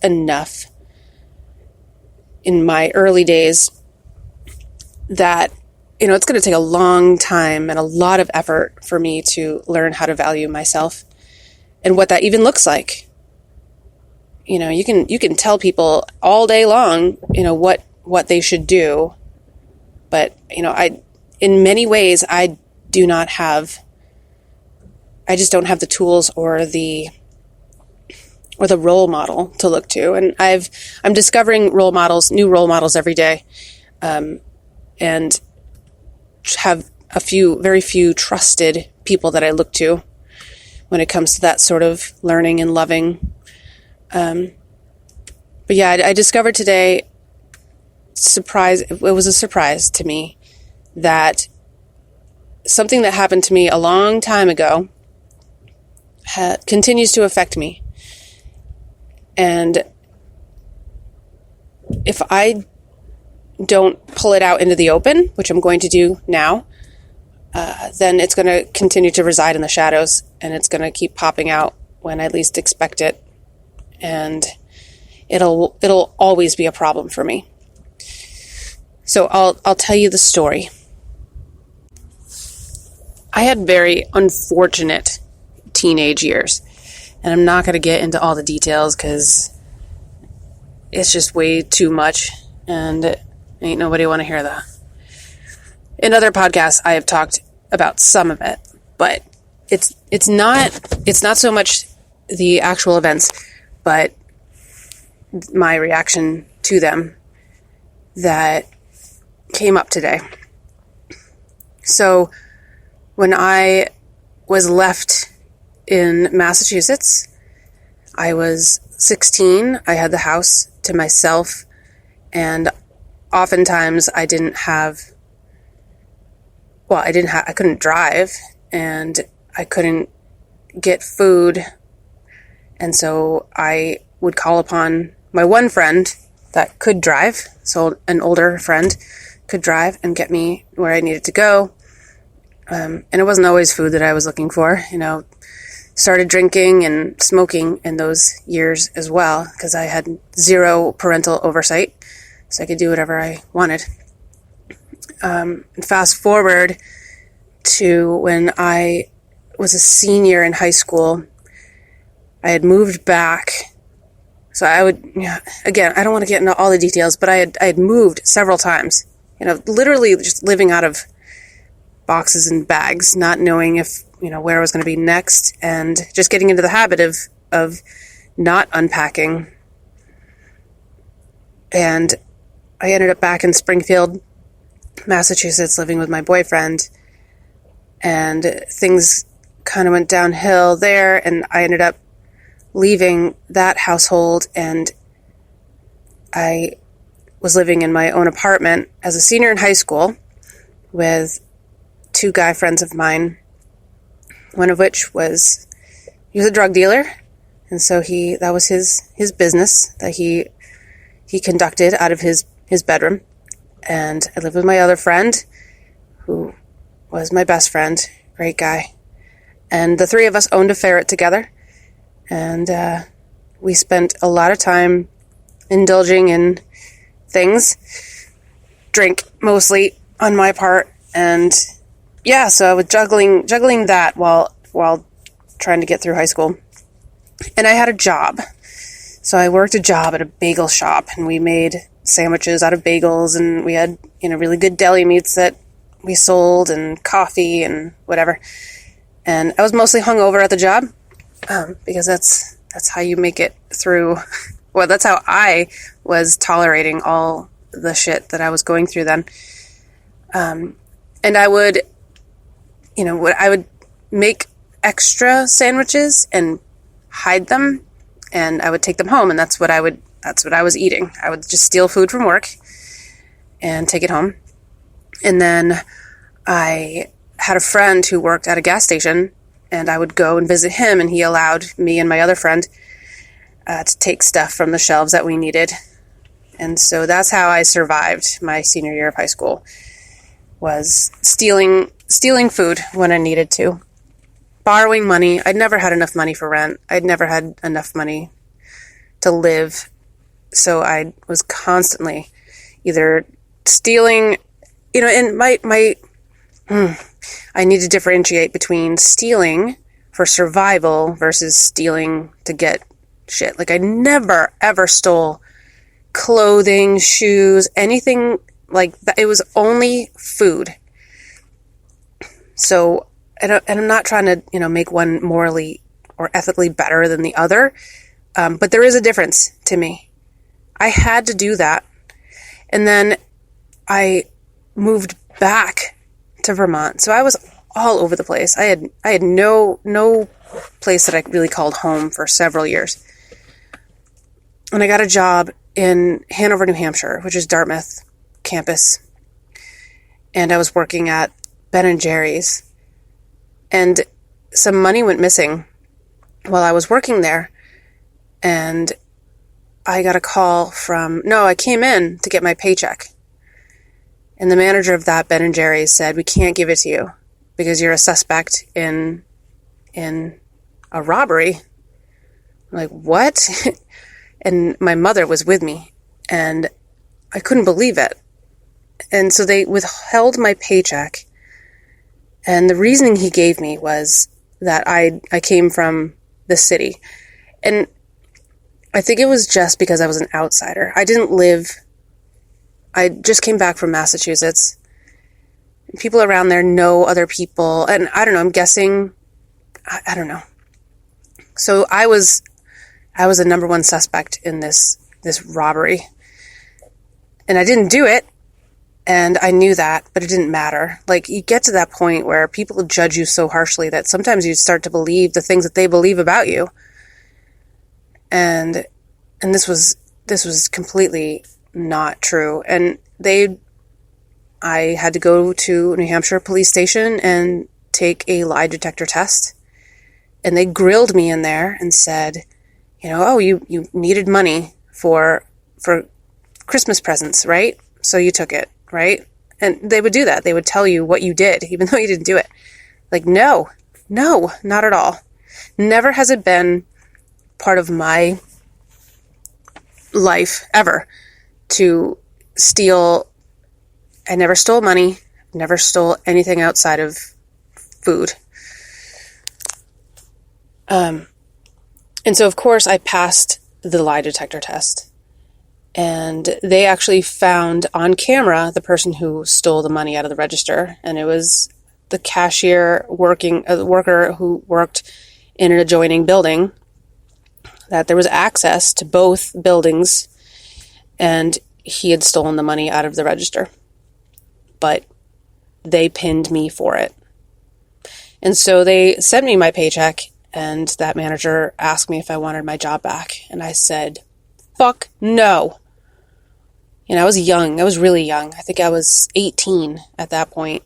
enough in my early days that, it's going to take a long time and a lot of effort for me to learn how to value myself and what that even looks like. You can tell people all day long, what they should do. But, in many ways, I just don't have the tools or the role model to look to. And I'm discovering new role models every day. And have very few trusted people that I look to when it comes to that sort of learning and loving. But yeah, I discovered today, it was a surprise to me that something that happened to me a long time ago continues to affect me. And if I don't pull it out into the open, which I'm going to do now, then it's going to continue to reside in the shadows, and it's going to keep popping out when I least expect it. And it'll always be a problem for me. So I'll tell you the story. I had very unfortunate teenage years, and I'm not going to get into all the details because it's just way too much, and ain't nobody want to hear that. In other podcasts, I have talked about some of it, but it's not so much the actual events, but my reaction to them that came up today. So when I was left in Massachusetts, I was 16. I had the house to myself, and oftentimes I couldn't drive, and I couldn't get food. And so I would call upon my one friend that could drive. So an older friend could drive and get me where I needed to go. And it wasn't always food that I was looking for. Started drinking and smoking in those years as well, because I had zero parental oversight, so I could do whatever I wanted. Fast forward to when I was a senior in high school, I had moved back. So again, I don't want to get into all the details, but I had moved several times, literally just living out of boxes and bags, not knowing where I was going to be next, and just getting into the habit of not unpacking. And I ended up back in Springfield, Massachusetts, living with my boyfriend, and things kind of went downhill there, and I ended up leaving that household, and I was living in my own apartment as a senior in high school with two guy friends of mine, one of which he was a drug dealer, and so that was his business that he conducted out of his bedroom. And I lived with my other friend, who was my best friend, great guy. And the three of us owned a ferret together, and we spent a lot of time indulging in things, drink mostly on my part, and yeah, so I was juggling that while trying to get through high school. And I had a job. So I worked a job at a bagel shop, and we made sandwiches out of bagels, and we had, really good deli meats that we sold, and coffee and whatever. And I was mostly hungover at the job, because that's how you make it through. Well, that's how I was tolerating all the shit that I was going through then. And I would make extra sandwiches and hide them, and I would take them home, and that's what I was eating. I would just steal food from work and take it home. And then I had a friend who worked at a gas station, and I would go and visit him, and he allowed me and my other friend to take stuff from the shelves that we needed. And so that's how I survived my senior year of high school, was stealing food when I needed to, borrowing money. I'd never had enough money for rent. I'd never had enough money to live. So I was constantly either stealing, and I need to differentiate between stealing for survival versus stealing to get shit. Like, I never, ever stole clothing, shoes, anything like that. It was only food. So, and I'm not trying to, make one morally or ethically better than the other. But there is a difference to me. I had to do that. And then I moved back to Vermont. So I was all over the place. I had no place that I really called home for several years. And I got a job in Hanover, New Hampshire, which is Dartmouth campus. And I was working at Ben & Jerry's. And some money went missing while I was working there. And I got a call I came in to get my paycheck. And the manager of that Ben & Jerry's said, "We can't give it to you because you're a suspect in a robbery." I'm like, "What?" And my mother was with me, and I couldn't believe it. And so they withheld my paycheck. And the reasoning he gave me was that I came from the city. And I think it was just because I was an outsider. I just came back from Massachusetts. People around there know other people. And I don't know, I'm guessing, I don't know. So I was the number one suspect in this robbery. And I didn't do it. And I knew that, but it didn't matter. Like, you get to that point where people judge you so harshly that sometimes you start to believe the things that they believe about you. And this was completely not true. And I had to go to New Hampshire police station and take a lie detector test. And they grilled me in there and said, "Oh, you needed money for Christmas presents, right? So you took it, right?" And they would do that. They would tell you what you did, even though you didn't do it. Like, no, not at all. Never has it been part of my life ever to steal. I never stole money, never stole anything outside of food. And so, of course, I passed the lie detector test. And they actually found on camera the person who stole the money out of the register. And it was the cashier worker who worked in an adjoining building, that there was access to both buildings, and he had stolen the money out of the register. But they pinned me for it. And so they sent me my paycheck, and that manager asked me if I wanted my job back. And I said, "Fuck no." I was young. I was really young. I think I was 18 at that point.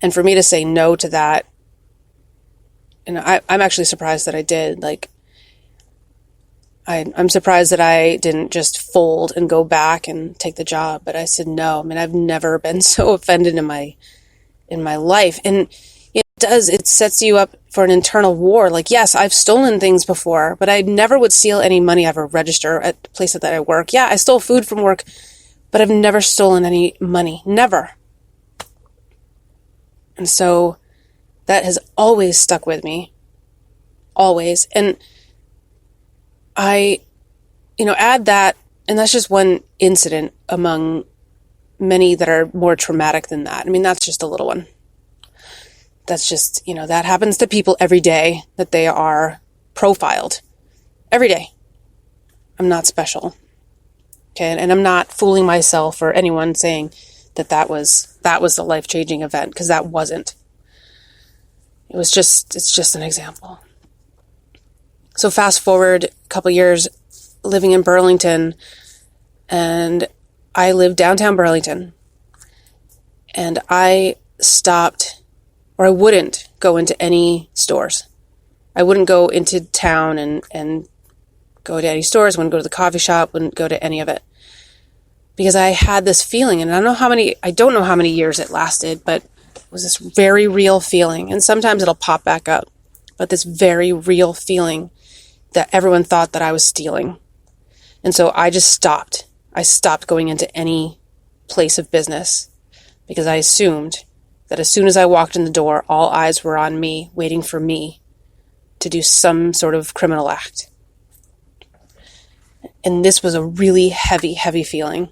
And for me to say no to that, I'm actually surprised that I did. Like, I'm surprised that I didn't just fold and go back and take the job. But I said no. I've never been so offended in my life. And it sets you up for an internal war. Like, yes, I've stolen things before, but I never would steal any money out of a register at the place that I work. Yeah, I stole food from work, but I've never stolen any money. Never. And so that has always stuck with me. Always. And I, add that, and that's just one incident among many that are more traumatic than that. That's just a little one. That's just, that happens to people every day, that they are profiled. Every day. I'm not special. Okay, and I'm not fooling myself or anyone saying that was the life-changing event, because that wasn't. It's just an example. So fast forward a couple years living in Burlington, and I live downtown Burlington, and I wouldn't go into any stores. I wouldn't go into town and go to any stores, wouldn't go to the coffee shop, wouldn't go to any of it. Because I had this feeling, and I don't know how many years it lasted, but it was this very real feeling. And sometimes it'll pop back up, but this very real feeling that everyone thought that I was stealing. And so I just stopped. I stopped going into any place of business because I assumed that as soon as I walked in the door, all eyes were on me, waiting for me to do some sort of criminal act. And this was a really heavy, heavy feeling.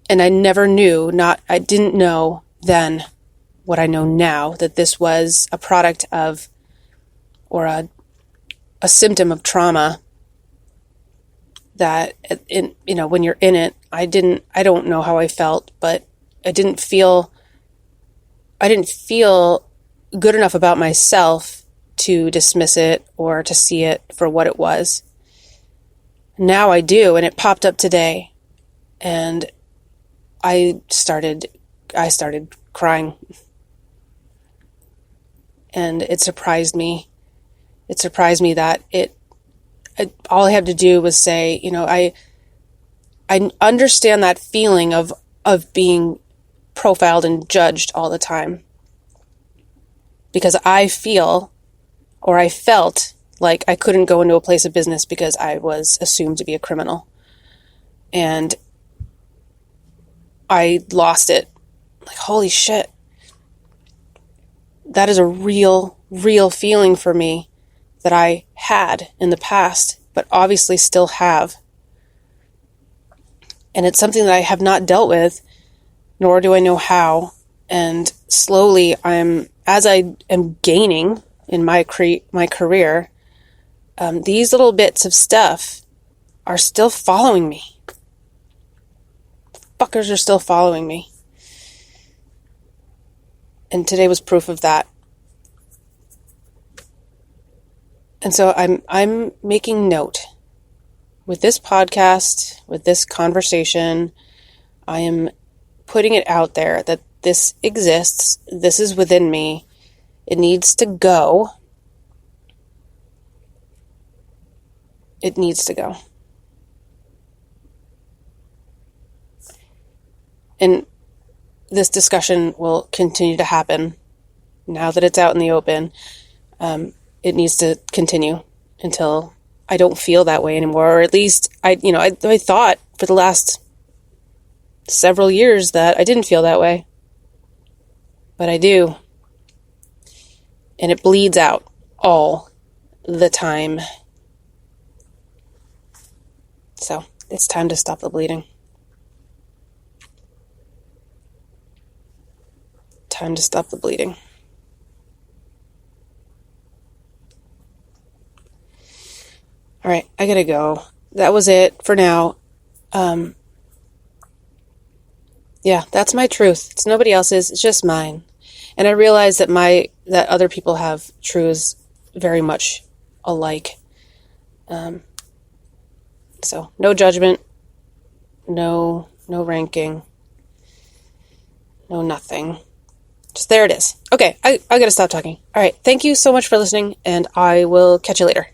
And I never knew, I didn't know then what I know now, that this was a product of, or a symptom of trauma that, when you're in it, I don't know how I felt, but I didn't feel good enough about myself to dismiss it or to see it for what it was. Now I do, and it popped up today, and I started crying, and it surprised me. It surprised me that all I had to do was say, I understand that feeling of being profiled and judged all the time, because I felt like I couldn't go into a place of business because I was assumed to be a criminal. And I lost it. Like, holy shit. That is a real, real feeling for me that I had in the past, but obviously still have. And it's something that I have not dealt with, nor do I know how. And slowly, as I am gaining in my career, these little bits of stuff are still following me. Fuckers are still following me. And today was proof of that. And so I'm making note with this podcast, with this conversation. I am putting it out there that this exists. This is within me. It needs to go. It needs to go. And this discussion will continue to happen now that it's out in the open. It needs to continue until I don't feel that way anymore, or at least I thought for the last several years that I didn't feel that way, but I do, and it bleeds out all the time. So it's time to stop the bleeding. Time to stop the bleeding. All right, I gotta go. That was it for now. Yeah, that's my truth. It's nobody else's. It's just mine. And I realize that that other people have truths very much alike. So no judgment, no ranking, no nothing. Just there it is. Okay, I gotta stop talking. All right, thank you so much for listening, and I will catch you later.